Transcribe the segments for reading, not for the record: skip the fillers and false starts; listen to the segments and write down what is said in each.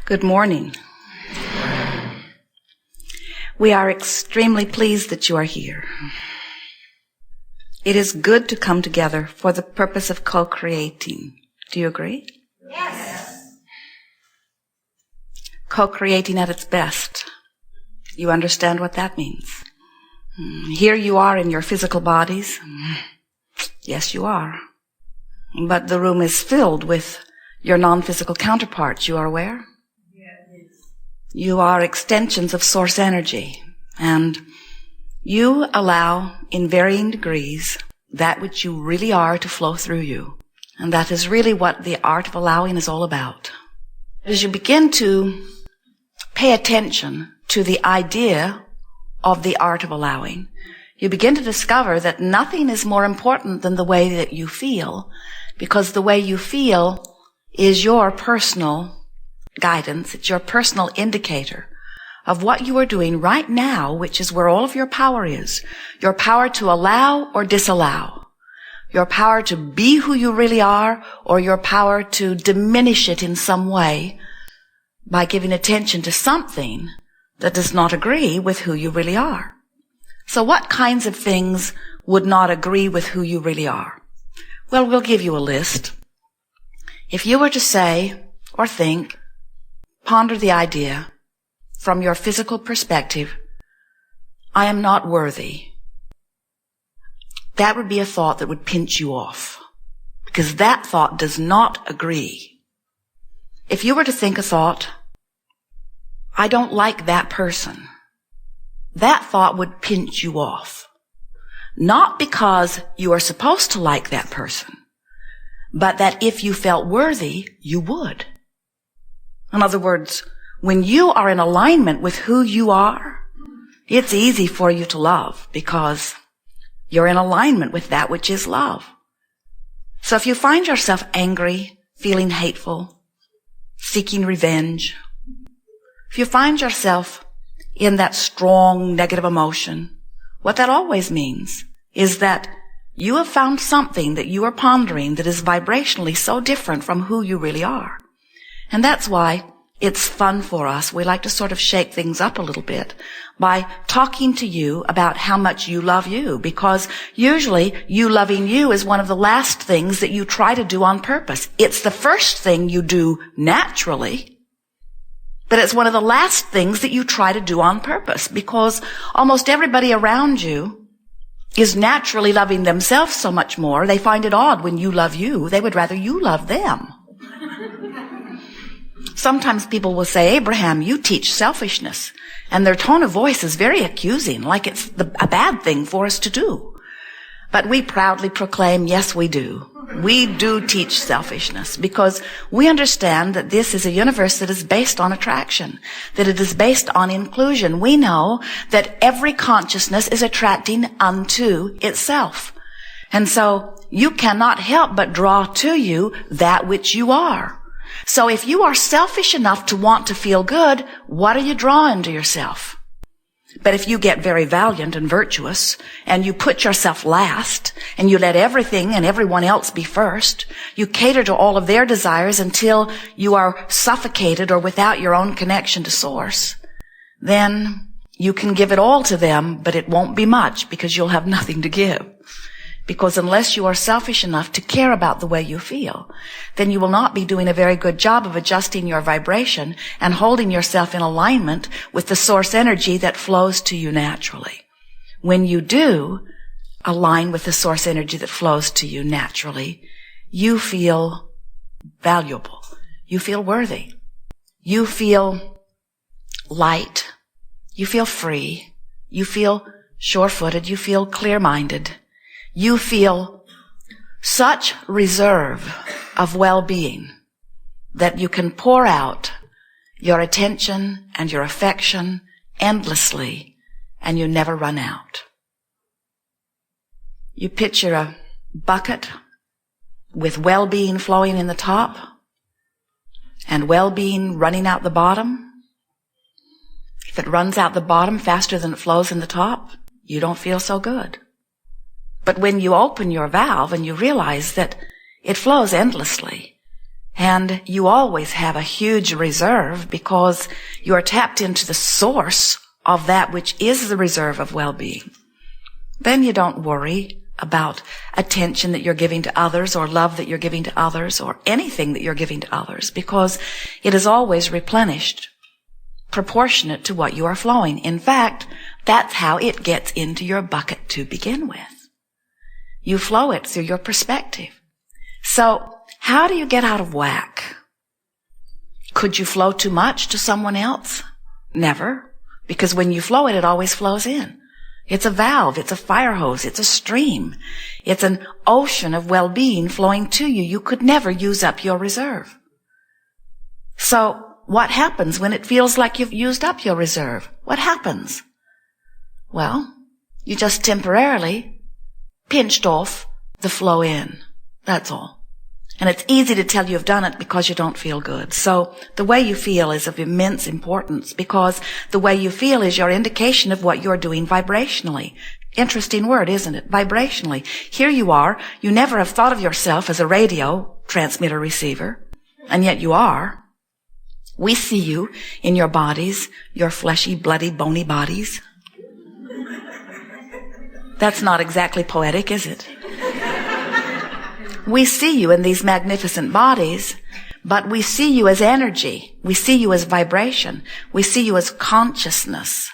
Good morning. We are extremely pleased that you are here. It is good to come together for the purpose of co-creating. Do you agree? Yes. Co-creating at its best. You understand what that means. Here you are in your physical bodies. Yes, you are. But the room is filled with your non-physical counterparts. You are aware? You are extensions of source energy, and you allow, in varying degrees, that which you really are to flow through you. And that is really what the art of allowing is all about. As you begin to pay attention to the idea of the art of allowing, you begin to discover that nothing is more important than the way that you feel, because the way you feel is your personal guidance. It's your personal indicator of what you are doing right now, which is where all of your power is. Your power to allow or disallow. Your power to be who you really are, or your power to diminish it in some way by giving attention to something that does not agree with who you really are. So what kinds of things would not agree with who you really are? Well, we'll give you a list. If you were to say or think, ponder the idea from your physical perspective, I am not worthy. That would be a thought that would pinch you off, because that thought does not agree. If you were to think a thought, I don't like that person, that thought would pinch you off. Not because you are supposed to like that person, but that if you felt worthy, you would. In other words, when you are in alignment with who you are, it's easy for you to love because you're in alignment with that which is love. So if you find yourself angry, feeling hateful, seeking revenge, if you find yourself in that strong negative emotion, what that always means is that you have found something that you are pondering that is vibrationally so different from who you really are. And that's why it's fun for us. We like to sort of shake things up a little bit by talking to you about how much you love you, because usually you loving you is one of the last things that you try to do on purpose. It's the first thing you do naturally, but it's one of the last things that you try to do on purpose, because almost everybody around you is naturally loving themselves so much more. They find it odd when you love you. They would rather you love them. Sometimes people will say, Abraham, you teach selfishness. And their tone of voice is very accusing, like it's a bad thing for us to do. But we proudly proclaim, yes, we do. We do teach selfishness because we understand that this is a universe that is based on attraction, that it is based on inclusion. We know that every consciousness is attracting unto itself. And so you cannot help but draw to you that which you are. So if you are selfish enough to want to feel good, what are you drawing to yourself? But if you get very valiant and virtuous, and you put yourself last, and you let everything and everyone else be first, you cater to all of their desires until you are suffocated or without your own connection to source, then you can give it all to them, but it won't be much because you'll have nothing to give. Because unless you are selfish enough to care about the way you feel, then you will not be doing a very good job of adjusting your vibration and holding yourself in alignment with the source energy that flows to you naturally. When you do align with the source energy that flows to you naturally, you feel valuable. You feel worthy. You feel light. You feel free. You feel sure-footed. You feel clear-minded. You feel such reserve of well-being that you can pour out your attention and your affection endlessly, and you never run out. You picture a bucket with well-being flowing in the top and well-being running out the bottom. If it runs out the bottom faster than it flows in the top, you don't feel so good. But when you open your valve and you realize that it flows endlessly, And you always have a huge reserve because you are tapped into the source of that which is the reserve of well-being. Then you don't worry about attention that you're giving to others or love that you're giving to others or anything that you're giving to others, because it is always replenished, proportionate to what you are flowing. In fact, that's how it gets into your bucket to begin with. You flow it through your perspective. So, how do you get out of whack? Could you flow too much to someone else? Never. Because when you flow it, it always flows in. It's a valve, it's a fire hose, it's a stream. It's an ocean of well-being flowing to you. You could never use up your reserve. So, what happens when it feels like you've used up your reserve? What happens? Well, you just temporarily pinched off the flow in. That's all. And it's easy to tell you've done it because you don't feel good. So the way you feel is of immense importance, because the way you feel is your indication of what you're doing vibrationally. Interesting word, isn't it? Vibrationally. Here you are. You never have thought of yourself as a radio transmitter receiver, and yet you are. We see you in your bodies, your fleshy, bloody, bony bodies. That's not exactly poetic, is it? We see you in these magnificent bodies, but we see you as energy. We see you as vibration. We see you as consciousness.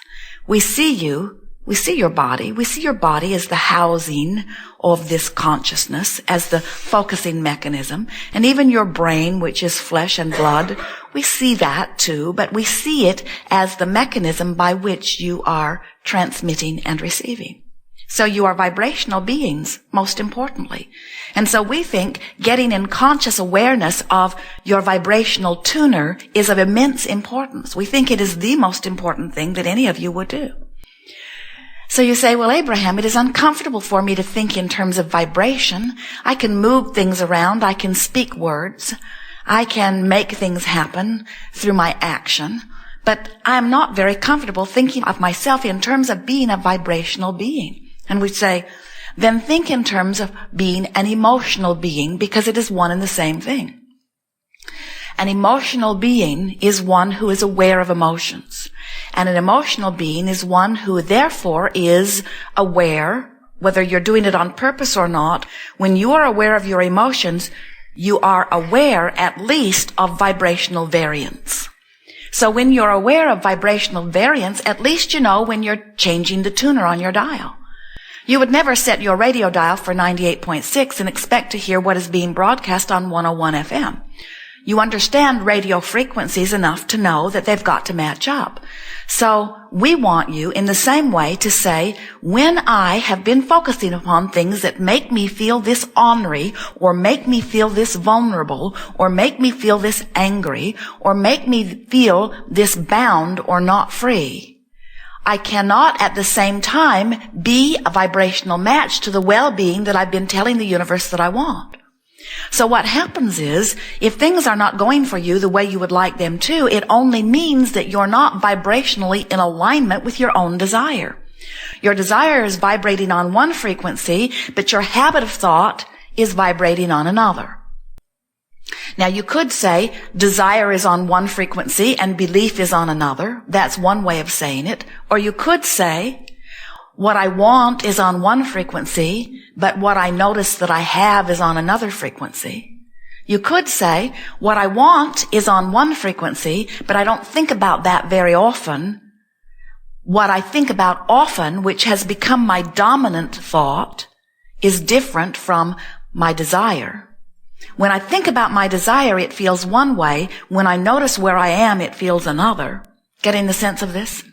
We see your body. We see your body as the housing of this consciousness, as the focusing mechanism. And even your brain, which is flesh and blood, we see that too, but we see it as the mechanism by which you are transmitting and receiving. So you are vibrational beings, most importantly. And so we think getting in conscious awareness of your vibrational tuner is of immense importance. We think it is the most important thing that any of you would do. So you say, well, Abraham, it is uncomfortable for me to think in terms of vibration. I can move things around. I can speak words. I can make things happen through my action. But I'm not very comfortable thinking of myself in terms of being a vibrational being. And we say, then think in terms of being an emotional being, because it is one and the same thing. An emotional being is one who is aware of emotions. And an emotional being is one who therefore is aware, whether you're doing it on purpose or not. When you are aware of your emotions, you are aware at least of vibrational variance. So when you're aware of vibrational variance, at least you know when you're changing the tuner on your dial. You would never set your radio dial for 98.6 and expect to hear what is being broadcast on 101 FM. You understand radio frequencies enough to know that they've got to match up. So we want you in the same way to say, when I have been focusing upon things that make me feel this ornery, or make me feel this vulnerable, or make me feel this angry, or make me feel this bound or not free, I cannot at the same time be a vibrational match to the well-being that I've been telling the universe that I want. So what happens is, if things are not going for you the way you would like them to, it only means that you're not vibrationally in alignment with your own desire. Your desire is vibrating on one frequency, but your habit of thought is vibrating on another. Now you could say desire is on one frequency and belief is on another. That's one way of saying it. Or you could say what I want is on one frequency, but what I notice that I have is on another frequency. You could say what I want is on one frequency, but I don't think about that very often. What I think about often, which has become my dominant thought, is different from my desire. When I think about my desire, it feels one way. When I notice where I am, it feels another. Getting the sense of this?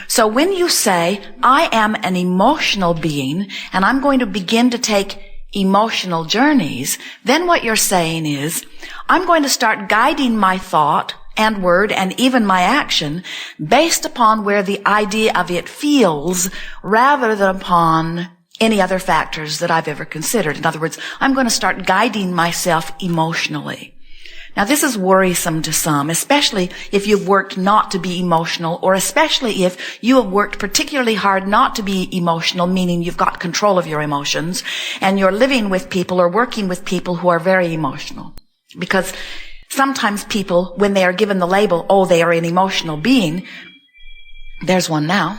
So when you say, I am an emotional being, and I'm going to begin to take emotional journeys, then what you're saying is, I'm going to start guiding my thought and word and even my action based upon where the idea of it feels, rather than upon any other factors that I've ever considered. In other words, I'm going to start guiding myself emotionally. Now, this is worrisome to some, especially if you've worked not to be emotional, or especially if you have worked particularly hard not to be emotional, meaning you've got control of your emotions, and you're living with people or working with people who are very emotional. Because Sometimes people, when they are given the label, oh, they are an emotional being, there's one now.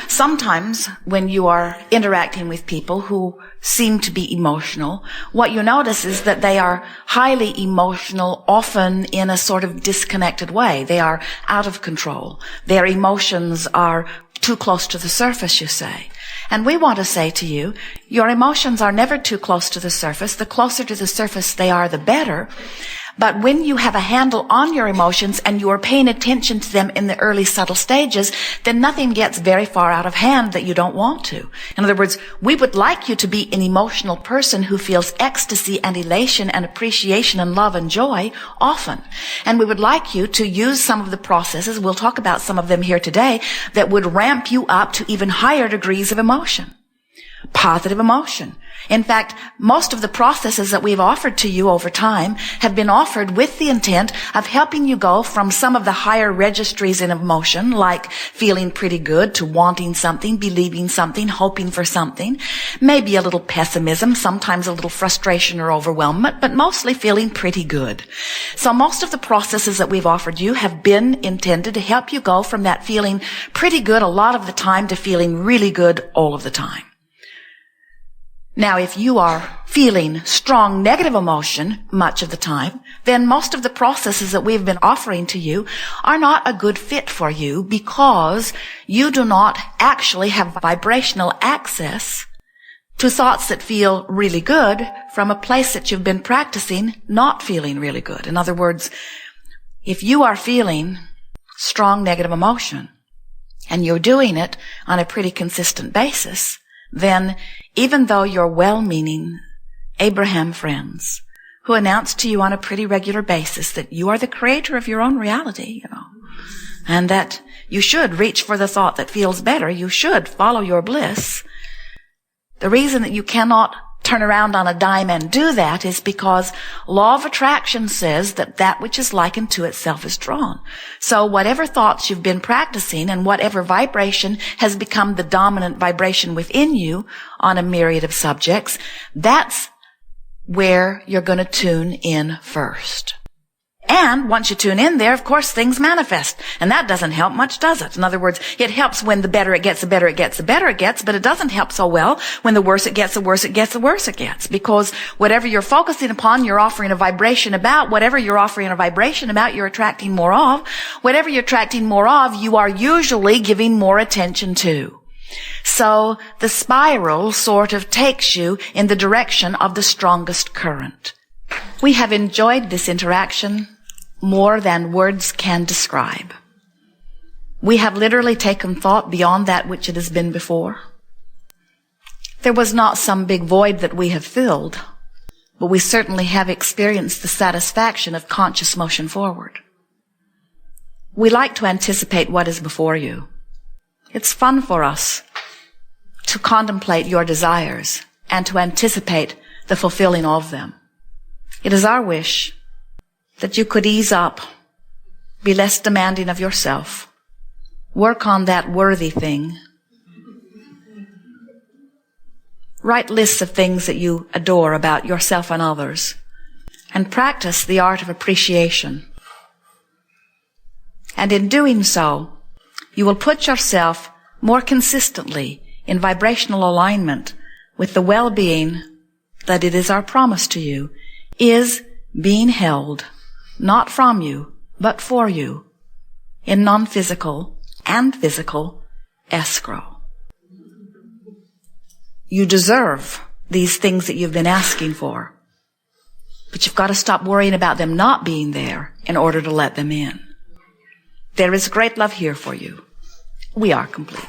Sometimes when you are interacting with people who seem to be emotional, what you notice is that they are highly emotional, often in a sort of disconnected way. They are out of control. Their emotions are too close to the surface, you say. And we want to say to you, your emotions are never too close to the surface. The closer to the surface they are, the better. But when you have a handle on your emotions and you are paying attention to them in the early subtle stages, then nothing gets very far out of hand that you don't want to. In other words, we would like you to be an emotional person who feels ecstasy and elation and appreciation and love and joy often. And we would like you to use some of the processes, we'll talk about some of them here today, that would ramp you up to even higher degrees of emotion. Positive emotion. In fact, most of the processes that we've offered to you over time have been offered with the intent of helping you go from some of the higher registries in emotion, like feeling pretty good, to wanting something, believing something, hoping for something, maybe a little pessimism, sometimes a little frustration or overwhelmment, but mostly feeling pretty good. So most of the processes that we've offered you have been intended to help you go from that feeling pretty good a lot of the time to feeling really good all of the time. Now, if you are feeling strong negative emotion much of the time, then most of the processes that we've been offering to you are not a good fit for you because you do not actually have vibrational access to thoughts that feel really good from a place that you've been practicing not feeling really good. In other words, if you are feeling strong negative emotion and you're doing it on a pretty consistent basis, then even though your well-meaning Abraham friends who announce to you on a pretty regular basis that you are the creator of your own reality, and that you should reach for the thought that feels better, you should follow your bliss, the reason that you cannot turn around on a dime and do that is because law of attraction says that that which is likened to itself is drawn. So whatever thoughts you've been practicing and whatever vibration has become the dominant vibration within you on a myriad of subjects, that's where you're going to tune in first. And once you tune in there, of course, things manifest. And that doesn't help much, does it? In other words, it helps when the better it gets, the better it gets, the better it gets, but it doesn't help so well when the worse it gets, the worse it gets, the worse it gets. Because whatever you're focusing upon, you're offering a vibration about. Whatever you're offering a vibration about, you're attracting more of. Whatever you're attracting more of, you are usually giving more attention to. So the spiral sort of takes you in the direction of the strongest current. We have enjoyed this interaction more than words can describe. We have literally taken thought beyond that which it has been before. There was not some big void that we have filled, but we certainly have experienced the satisfaction of conscious motion forward. We like to anticipate what is before you. It's fun for us to contemplate your desires and to anticipate the fulfilling of them. It is our wish that you could ease up, be less demanding of yourself, work on that worthy thing, write lists of things that you adore about yourself and others, and practice the art of appreciation. And in doing so, you will put yourself more consistently in vibrational alignment with the well-being that it is our promise to you is being held, not from you, but for you, in non-physical and physical escrow. You deserve these things that you've been asking for, but you've got to stop worrying about them not being there in order to let them in. There is great love here for you. We are complete.